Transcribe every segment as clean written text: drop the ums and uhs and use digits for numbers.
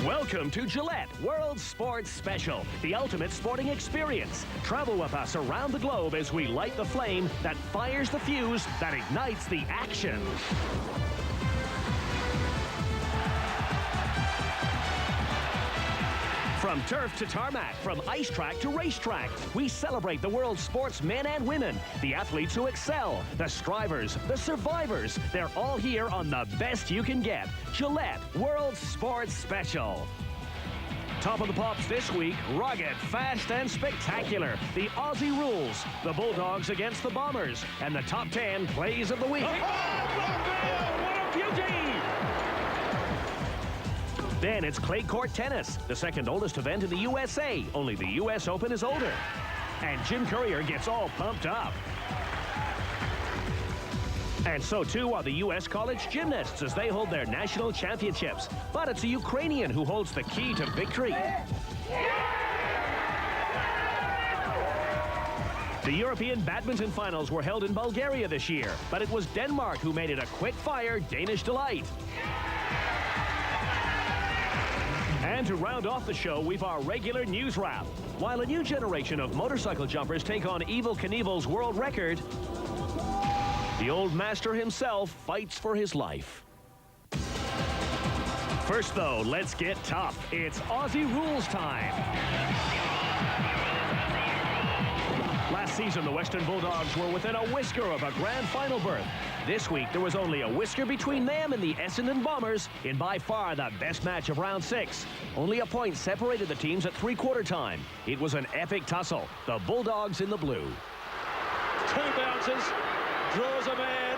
Welcome to Gillette World Sports Special, the ultimate sporting experience. Travel with us around the globe as we light the flame that fires the fuse that ignites the action. From turf to tarmac, from ice track to racetrack, we celebrate the world's sports men and women, the athletes who excel, the strivers, the survivors. They're all here on the best you can get. Gillette World Sports Special. Top of the pops this week, rugged, fast, and spectacular. The Aussie rules, the Bulldogs against the Bombers, and the top 10 plays of the week. Oh, what a beauty! Then it's clay court tennis, the second oldest event in the USA. Only the US Open is older. And Jim Courier gets all pumped up. And so too are the US college gymnasts as they hold their national championships. But it's a Ukrainian who holds the key to victory. The European badminton finals were held in Bulgaria this year, but it was Denmark who made it a quick-fire Danish delight. And to round off the show, we've our regular news wrap. While a new generation of motorcycle jumpers take on Evel Knievel's world record, the old master himself fights for his life. First, though, let's get tough. It's Aussie rules time. Last season, the Western Bulldogs were within a whisker of a grand final berth. This week, there was only a whisker between them and the Essendon Bombers in by far the best match of round 6. Only a point separated the teams at three-quarter time. It was an epic tussle. The Bulldogs in the blue. Two bounces, draws a man.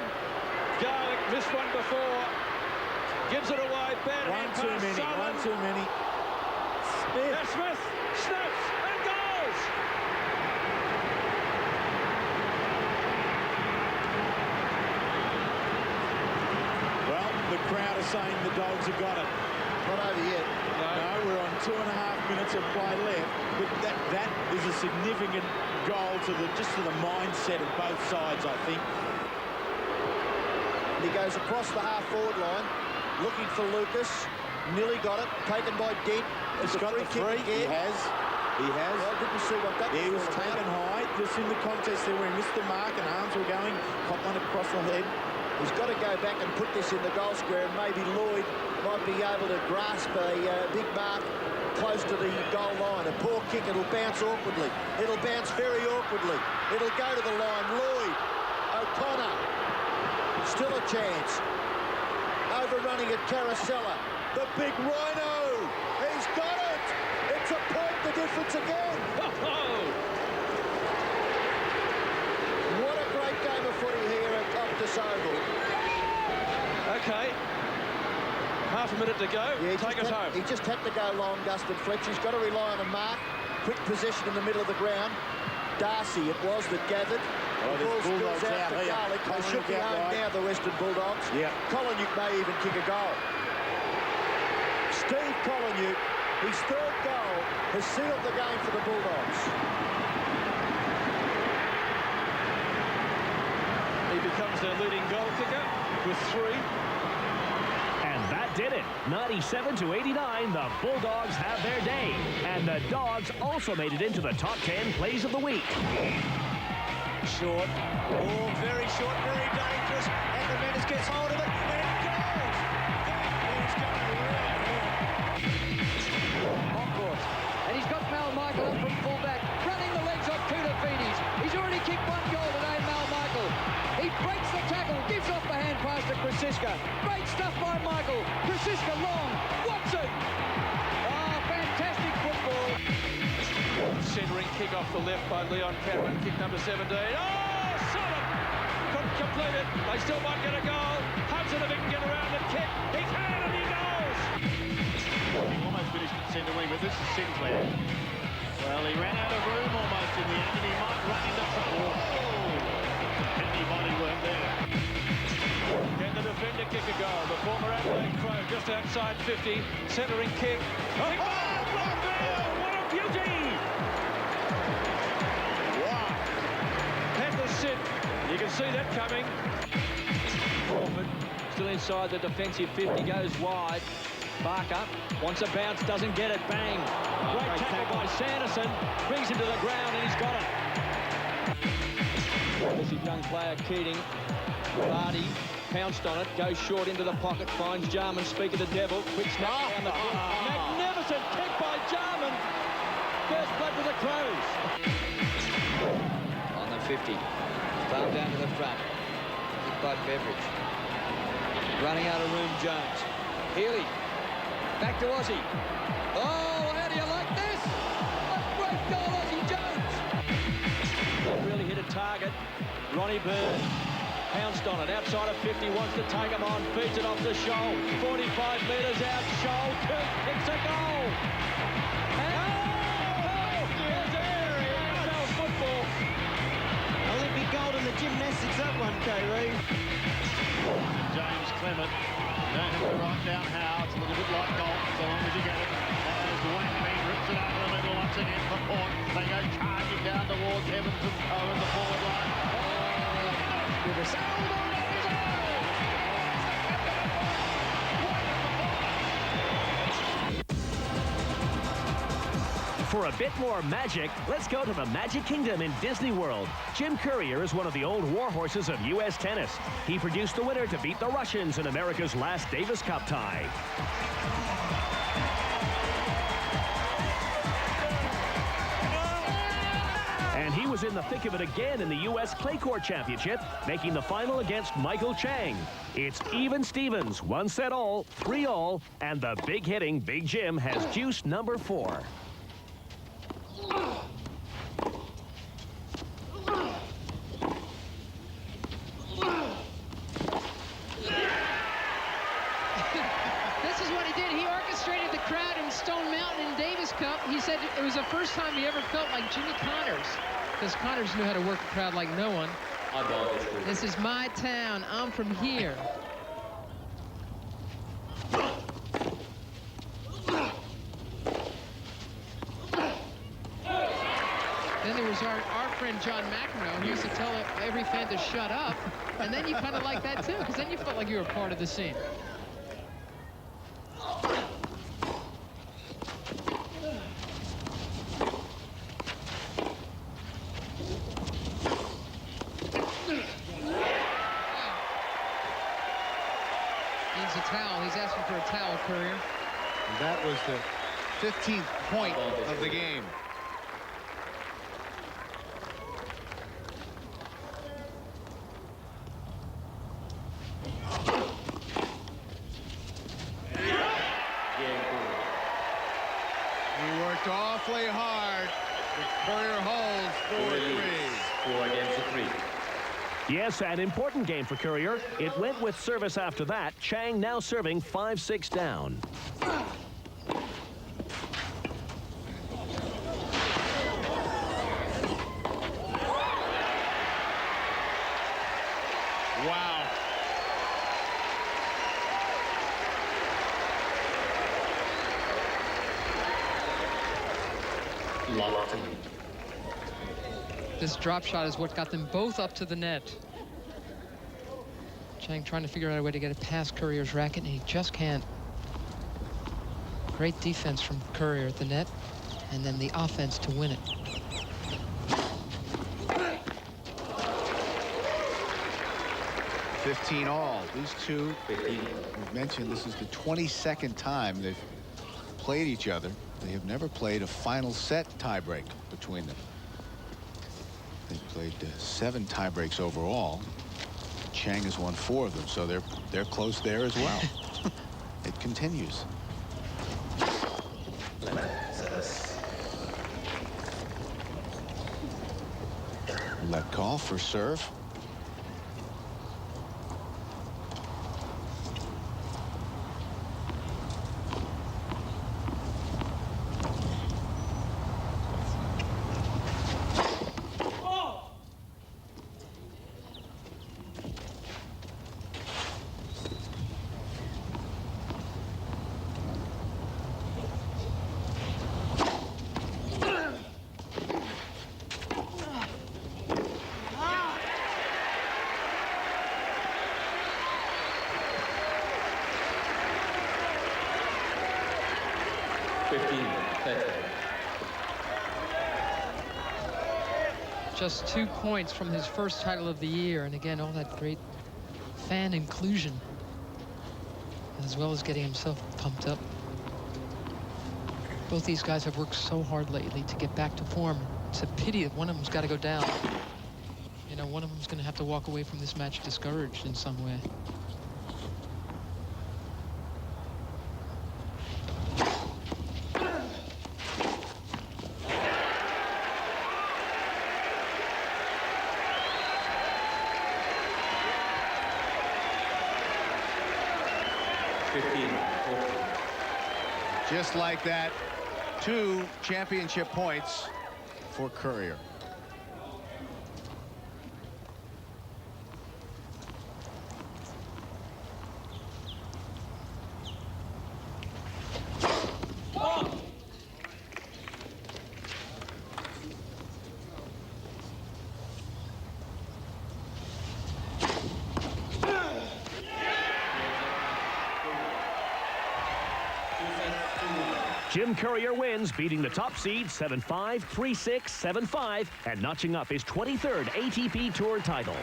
Garlic missed one before. Gives it away. Bad One too many. One too many. Smith snaps and goes. Well, the crowd are saying the Dogs have got it. Not over yet. No, we're on 2.5 minutes of play left. But that is a significant goal to the mindset of both sides, I think. He goes across the half-forward line, looking for Lucas. Nearly got it. Taken by Dent. He's got the free. He has. He has. Well, I didn't see what that was. He was taken high. Just in the contest there where he missed the mark and arms were going. Pop one across the head. He's got to go back and put this in the goal square, and maybe Lloyd might be able to grasp a big mark close to the goal line. A poor kick. It'll bounce awkwardly. It'll bounce very awkwardly. It'll go to the line. Lloyd. O'Connor. Still a chance. Overrunning at Carosella. The big rhino. He's got it. It's a point. The difference again. What a great game of footy here at Optus Oval. Okay. Half a minute to go. Yeah, take us home. He just had to go long, Dustin Fletcher. He's got to rely on a mark. Quick possession in the middle of the ground. Darcy it was that gathered. Oh, the ball spills out to Garlic. They should be home now, the Western Bulldogs. Yeah. Collinwood may even kick a goal. Steve Collinwood, his third goal, has sealed the game for the Bulldogs. He becomes their leading goal kicker with 3. And that did it. 97-89, the Bulldogs have their day. And the Dogs also made it into the top 10 plays of the week. Short. Oh, very short, very dangerous. And the Mendes gets hold of it, and it goes! That is going Montfort. And he's got Mal Michael up from fullback, running the legs off two defeaties. He's already kicked 1 goal today, Mal Michael. He breaks the tackle, gives off the hand pass to Krasiska. Great stuff by Michael. Krasiska long. Watson. Oh, fantastic football. Centering kick off the left by Leon Cameron. Kick number 17. Oh, Solid! Couldn't complete it. They still might get a goal. Hudson, if he can get around the kick. He can, and he goes! He almost finished at centre wing, but this is Sinclair. Well, he ran out of room almost in the end, and he might run into trouble. Oh, heavy body work there. Can the defender kick a goal? The former Adelaide Crow just outside 50. Centering kick. Oh, Blondell! What a beauty! Wow. Had to sit. You can see that coming. Crawford still inside the defensive 50, goes wide. Barker wants a bounce, doesn't get it. Bang. Great tackle by Sanderson. Brings him to the ground, and he's got it. This is young player Keating. Vardy pounced on it, goes short into the pocket, finds Jarman, speaking to Devil. Quick snap down the field. Magnificent kick by Jarman. First blood with the Crows. On the 50. Far down to the front. Kick by Beveridge. Running out of room, Jones. Healy. Back to Aussie. Oh, how do you like this? A great goal, Aussie Jones. Really hit a target. Ronnie Byrne pounced on it. Outside of 50, wants to take him on. Feeds it off the Shoal. 45 metres out. Shoal. Kirk kicks a goal. AFL football. Olympic gold in the gymnastics, that one, K-Ree. James Clement. You don't have to write down how. It's a little bit like golf, so long as you get it. As Wang Ming rips it over the middle once again for Port. They go charging down towards Evans and in the forward line. For a bit more magic, let's go to the Magic Kingdom in Disney World. Jim Courier is one of the old warhorses of U.S. tennis. He produced the winner to beat the Russians in America's last Davis Cup tie. And he was in the thick of it again in the U.S. Clay Court Championship, making the final against Michael Chang. It's even Stevens, 1 set all, 3 all, and the big hitting Big Jim has juice number 4. He said it was the first time he ever felt like Jimmy Connors, because Connors knew how to work a crowd like no one. This is my town. I'm from here. Then there was our friend John McEnroe, who used to tell every fan to shut up, and then you kind of like that too, because then you felt like you were part of the scene. Needs a towel. He's asking for a towel, Courier. And that was the 15th point of the game. He worked awfully hard. The Courier holds 4-3. 4 against 3. Yes, an important game for Courier. It went with service after that. Chang now serving 5-6 down. Wow. This drop shot is what got them both up to the net. Chang trying to figure out a way to get it past Courier's racket, and he just can't. Great defense from Courier at the net, and then the offense to win it. $15 all. These two, we've mentioned this is the 22nd time they've played each other. They have never played a final set tiebreak between them. They've played 7 tiebreaks overall. Chang has won 4 of them, so they're close there as well. It continues. Let call for serve. 15-13. Just 2 points from his first title of the year, and again, all that great fan inclusion, as well as getting himself pumped up. Both these guys have worked so hard lately to get back to form. It's a pity that one of them's got to go down. You know, one of them's going to have to walk away from this match discouraged in some way. Just like that, 2 championship points for Courier. Jim Courier wins, beating the top seed 7-5, 3-6, 7-5, and notching up his 23rd ATP Tour title.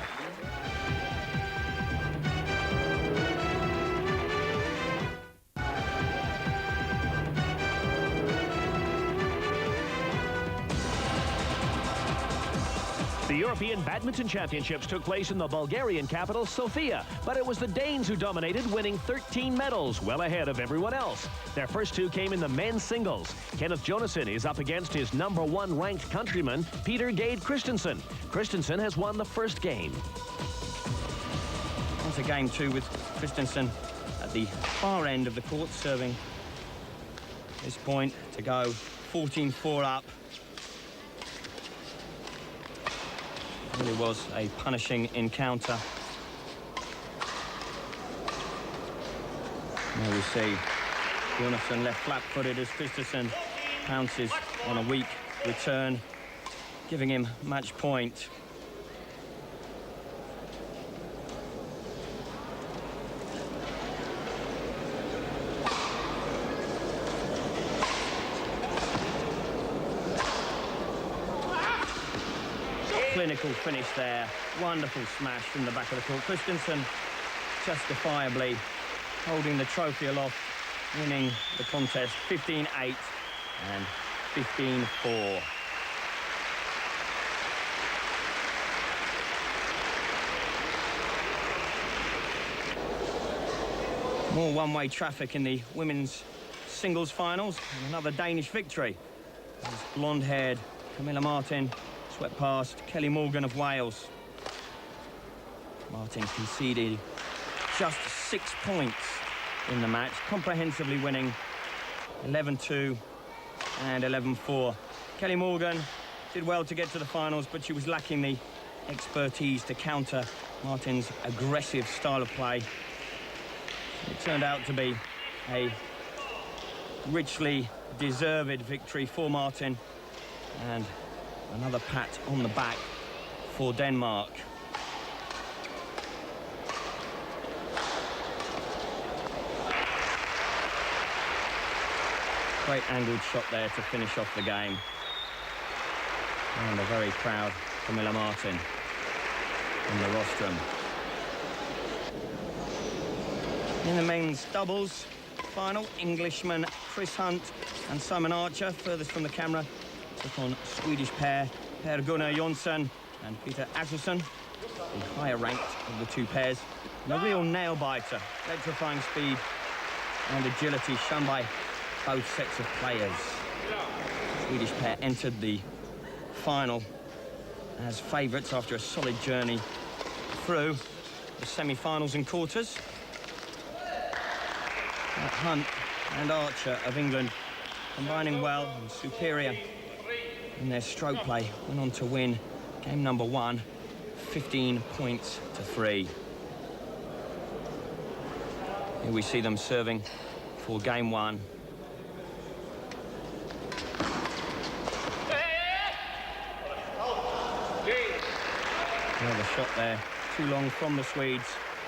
The European Badminton Championships took place in the Bulgarian capital, Sofia, but it was the Danes who dominated, winning 13 medals, well ahead of everyone else. Their first 2 came in the men's singles. Kenneth Jonassen is up against his #1 ranked countryman, Peter Gade Christensen. Christensen has won the first game. Onto game 2 with Christensen at the far end of the court, serving this point to go 14-4 up. It really was a punishing encounter. There we see Jonassen left flat-footed as Christensen pounces on a weak return, giving him match point. Clinical finish there. Wonderful smash from the back of the court. Christensen justifiably holding the trophy aloft, winning the contest 15-8 and 15-4. More one-way traffic in the women's singles finals. Another Danish victory. This blonde-haired Camilla Martin swept past Kelly Morgan of Wales. Martin conceded just 6 points in the match, comprehensively winning 11-2 and 11-4. Kelly Morgan did well to get to the finals, but she was lacking the expertise to counter Martin's aggressive style of play. It turned out to be a richly deserved victory for Martin, and another pat on the back for Denmark. Great angled shot there to finish off the game. And a very proud Camilla Martin on the rostrum. In the men's doubles final, Englishman Chris Hunt and Simon Archer, furthest from the camera, took on Swedish pair Per Gunnar Jonsson and Peter Axelsson, the higher ranked of the 2 pairs. And a real nail-biter, electrifying speed and agility shown by both sets of players. Swedish pair entered the final as favourites after a solid journey through the semi-finals and quarters. Hunt and Archer of England combining well and superior in their stroke play, went on to win game #1, 15 points to 3. Here we see them serving for game 1. Another shot there, too long from the Swedes.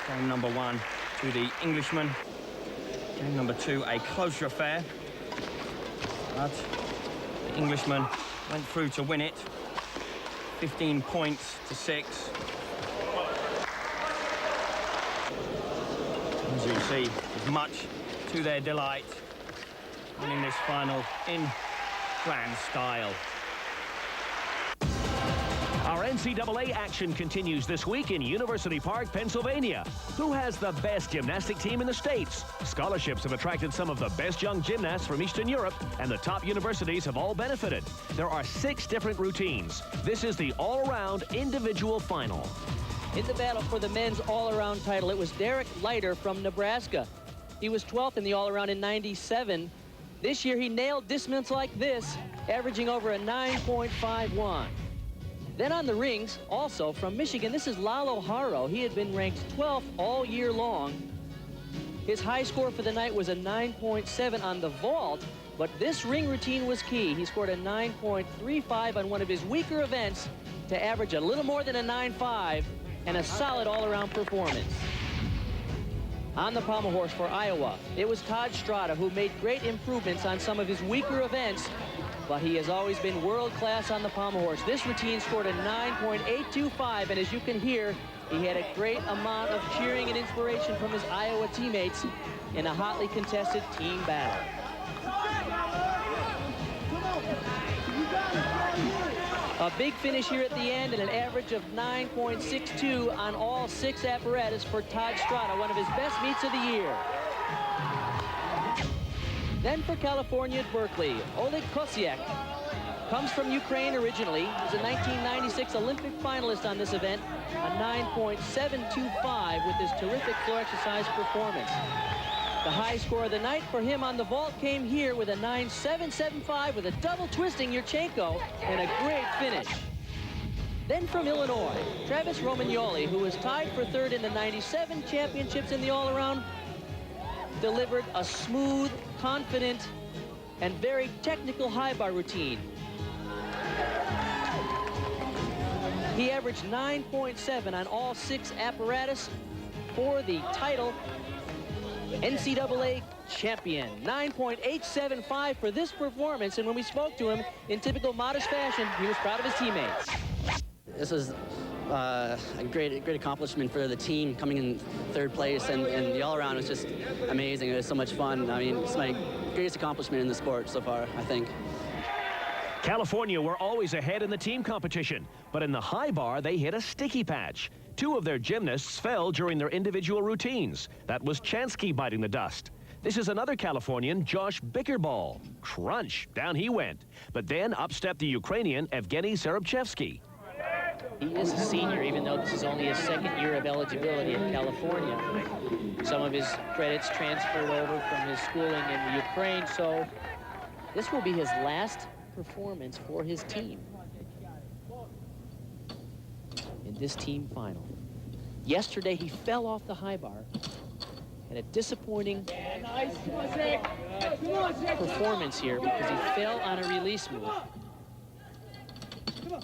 Game #1 to the Englishman. Game #2, a closer affair. But the Englishman went through to win it. 15 points to 6. As you see, as much to their delight, winning this final in grand style. Our NCAA action continues this week in University Park, Pennsylvania. Who has the best gymnastic team in the States? Scholarships have attracted some of the best young gymnasts from Eastern Europe, and the top universities have all benefited. There are 6 different routines. This is the all-around individual final. In the battle for the men's all-around title, it was Derek Leiter from Nebraska. He was 12th in the all-around in '97. This year, he nailed disciplines like this, averaging over a 9.51. Then on the rings, also from Michigan, this is Lalo Haro. He had been ranked 12th all year long. His high score for the night was a 9.7 on the vault, but this ring routine was key. He scored a 9.35 on one of his weaker events to average a little more than a 9.5 and a solid all-around performance. On the pommel horse for Iowa, it was Todd Strada who made great improvements on some of his weaker events, but he has always been world-class on the pommel horse. This routine scored a 9.825, and as you can hear, he had a great amount of cheering and inspiration from his Iowa teammates in a hotly contested team battle. A big finish here at the end and an average of 9.62 on all 6 apparatus for Todd Strada, one of his best meets of the year. Then for California at Berkeley, Oleg Kosiak comes from Ukraine originally. He was a 1996 Olympic finalist on this event, a 9.725 with his terrific floor exercise performance. The high score of the night for him on the vault came here with a 9.775 with a double twisting Yurchenko and a great finish. Then from Illinois, Travis Romagnoli, who was tied for 3rd in the '97 championships in the all-around, delivered a smooth, confident, and very technical high bar routine. He averaged 9.7 on all 6 apparatus for the title NCAA champion. 9.875 for this performance, and when we spoke to him in typical modest fashion, he was proud of his teammates. This was a great accomplishment for the team, coming in 3rd place, and the all-around was just amazing. It was so much fun. I mean, it's my greatest accomplishment in the sport so far, I think. California were always ahead in the team competition, but in the high bar, they hit a sticky patch. 2 of their gymnasts fell during their individual routines. That was Chansky biting the dust. This is another Californian, Josh Bickerball. Crunch, down he went. But then up stepped the Ukrainian, Evgeny Serobchevsky. He is a senior, even though this is only his 2nd year of eligibility in California. Some of his credits transferred over from his schooling in the Ukraine, so this will be his last performance for his team in this team final. Yesterday, he fell off the high bar. Had a disappointing performance here because he fell on a release move.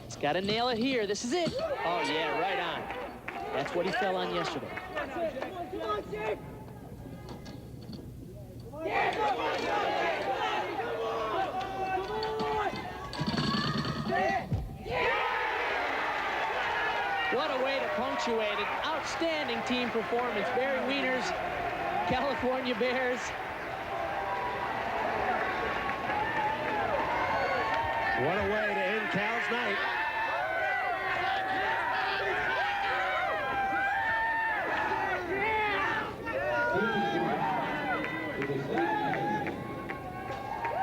He's got to nail it here. This is it. Oh, yeah, right on. That's what he fell on yesterday. What a way to punctuate it. Outstanding team performance. Barry Wiener's California Bears. What a way to end Cal's night.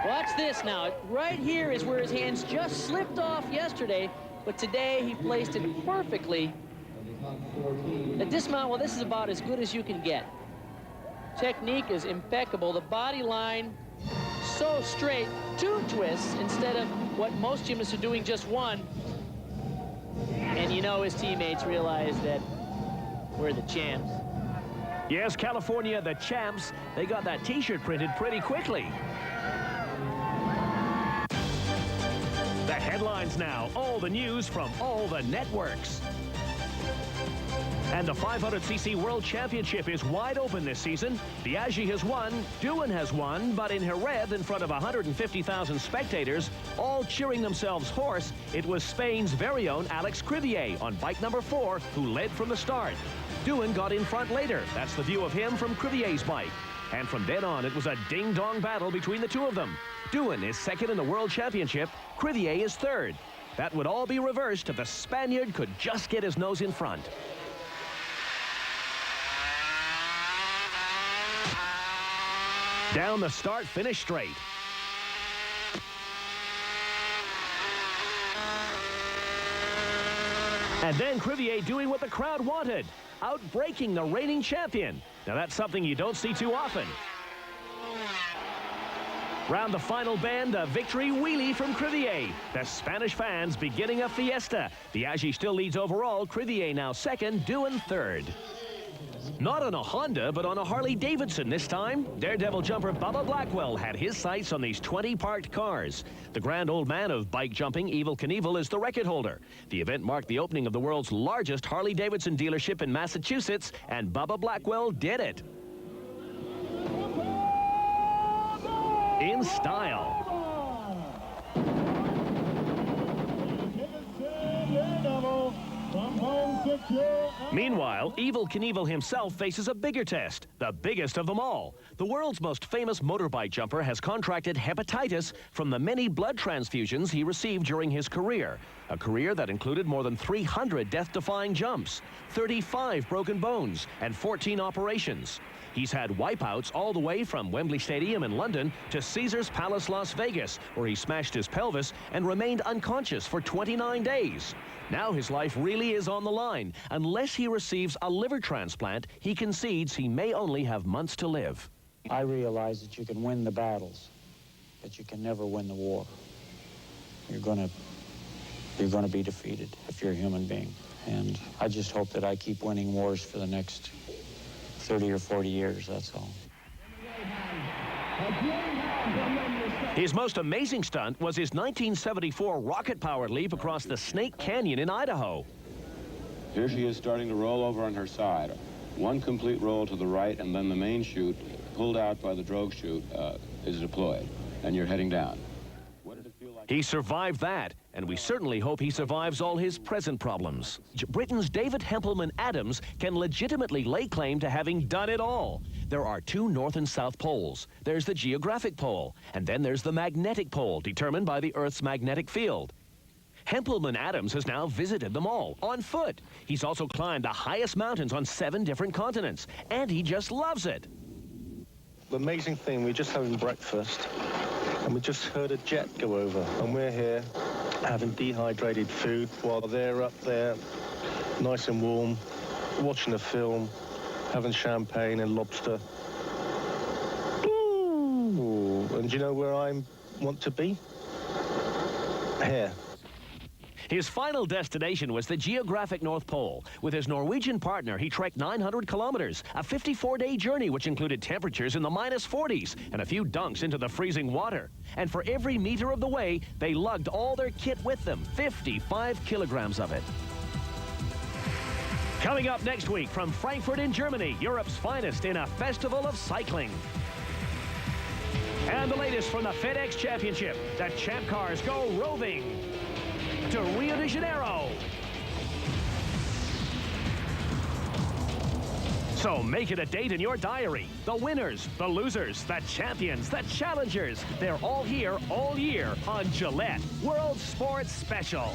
Watch this now. Right here is where his hands just slipped off yesterday, but today he placed it perfectly. The dismount, well, this is about as good as you can get. Technique is impeccable. The body line so straight, 2 twists instead of what most gymnasts are doing, just 1. And you know his teammates realize that we're the champs. Yes, California, the champs. They got that T-shirt printed pretty quickly. The headlines now, all the news from all the networks. And the 500cc World Championship is wide open this season. Biaggi has won, Doohan has won, but in Jerez, in front of 150,000 spectators, all cheering themselves hoarse, it was Spain's very own Alex Crivier on bike number 4 who led from the start. Doohan got in front later. That's the view of him from Crivier's bike. And from then on, it was a ding-dong battle between the two of them. Doohan is second in the World Championship. Crivier is third. That would all be reversed if the Spaniard could just get his nose in front. Down the start, finish straight. And then Crivier doing what the crowd wanted, outbreaking the reigning champion. Now that's something you don't see too often. Round the final bend, a victory wheelie from Crivier. The Spanish fans beginning a fiesta. Biaggi still leads overall. Crivier now second, Doohan third. Not on a Honda, but on a Harley-Davidson this time. Daredevil jumper Bubba Blackwell had his sights on these 20 parked cars. The grand old man of bike jumping, Evel Knievel, is the record holder. The event marked the opening of the world's largest Harley-Davidson dealership in Massachusetts, and Bubba Blackwell did it. In style. Meanwhile, Evel Knievel himself faces a bigger test, the biggest of them all. The world's most famous motorbike jumper has contracted hepatitis from the many blood transfusions he received during his career. A career that included more than 300 death-defying jumps, 35 broken bones, and 14 operations. He's had wipeouts all the way from Wembley Stadium in London to Caesars Palace, Las Vegas, where he smashed his pelvis and remained unconscious for 29 days. Now his life really is on the line. Unless he receives a liver transplant, he concedes he may only have months to live. I realize that you can win the battles, but you can never win the war. You're going to be defeated if you're a human being. And I just hope that I keep winning wars for the next 30 or 40 years, that's all. His most amazing stunt was his 1974 rocket-powered leap across the Snake Canyon in Idaho. Here she is starting to roll over on her side. One complete roll to the right, and then the main chute, pulled out by the drogue chute, is deployed, and you're heading down. What did it feel like? He survived that, and we certainly hope he survives all his present problems. Britain's David Hempelman-Adams can legitimately lay claim to having done it all. There are two north and south poles. There's the geographic pole, and then there's the magnetic pole, determined by the Earth's magnetic field. Hempelman-Adams has now visited them all, on foot. He's also climbed the highest mountains on 7 different continents, and he just loves it. The amazing thing, we're just having breakfast, and we just heard a jet go over, and we're here having dehydrated food while they're up there, nice and warm, watching a film, having champagne and lobster. Ooh. And do you know where I want to be? Here. His final destination was the geographic North Pole. With his Norwegian partner, he trekked 900 kilometers, a 54-day journey which included temperatures in the -40s and a few dunks into the freezing water. And for every meter of the way, they lugged all their kit with them, 55 kilograms of it. Coming up next week from Frankfurt in Germany, Europe's finest in a festival of cycling. And the latest from the FedEx Championship. The champ cars go roving to Rio de Janeiro. So make it a date in your diary. The winners, the losers, the champions, the challengers. They're all here all year on Gillette World Sports Special.